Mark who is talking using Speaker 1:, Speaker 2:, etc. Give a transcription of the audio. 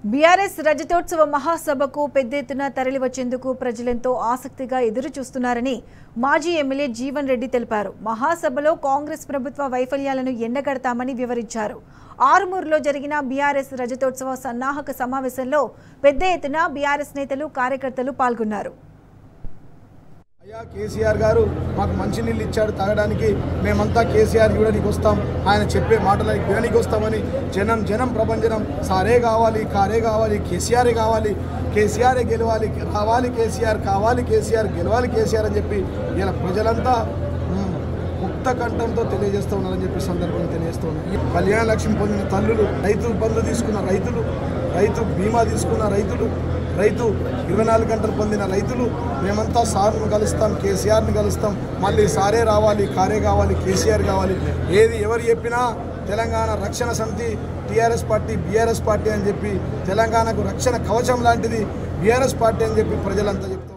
Speaker 1: BRS రజతోత్సవ మహాసభకు పెద్ద ఎత్తున తరలివచ్చేందుకు ప్రజలెంతో ఆసక్తిగా ఎదురు చూస్తున్నారని మాజీ ఎమ్మెల్యే జీవన్ రెడ్డి తెలిపారు. మహాసభలో కాంగ్రెస్ ప్రభుత్వ వైఫల్యాలను ఎండగడతామని వివరించారు. ఆరుమూరులో జరిగిన బీఆర్ఎస్ రజతోత్సవ సన్నాహక సమావేశంలో పెద్ద ఎత్తున బీఆర్ఎస్ నేతలు కార్యకర్తలు పాల్గొన్నారు.
Speaker 2: అయ్యా కేసీఆర్ గారు మాకు మంచి నీళ్ళు ఇచ్చాడు తాగడానికి, మేమంతా కేసీఆర్ చూడడానికి వస్తాం, ఆయన చెప్పే మాటలకి వినడానికి వస్తామని జనం ప్రభంజనం సారే కావాలి, కారే కావాలి, కేసీఆరే కావాలి, కేసీఆరే గెలవాలి, రావాలి కేసీఆర్, కావాలి కేసీఆర్, గెలవాలి కేసీఆర్ అని చెప్పి ఇలా ప్రజలంతా ముక్త కంఠంతో తెలియజేస్తూ ఉన్నారని చెప్పి సందర్భంగా తెలియజేస్తూ ఉన్నారు. కళ్యాణ లక్ష్మి పొందిన తల్లులు, రైతు బంధు తీసుకున్న రైతులు, రైతు బీమా తీసుకున్న రైతులు, రైతు 24 గంటలు పొందిన రైతులు, మేమంతా సార్ను కలుస్తాం, కేసీఆర్ని కలుస్తాం, మళ్ళీ సారే రావాలి, కారే కావాలి, కేసీఆర్ కావాలి, ఏది ఎవరు చెప్పినా తెలంగాణ రక్షణ సమితి టీఆర్ఎస్ పార్టీ, బీఆర్ఎస్ పార్టీ అని చెప్పి తెలంగాణకు రక్షణ కవచం లాంటిది బీఆర్ఎస్ పార్టీ అని చెప్పి ప్రజలంతా చెప్తారు.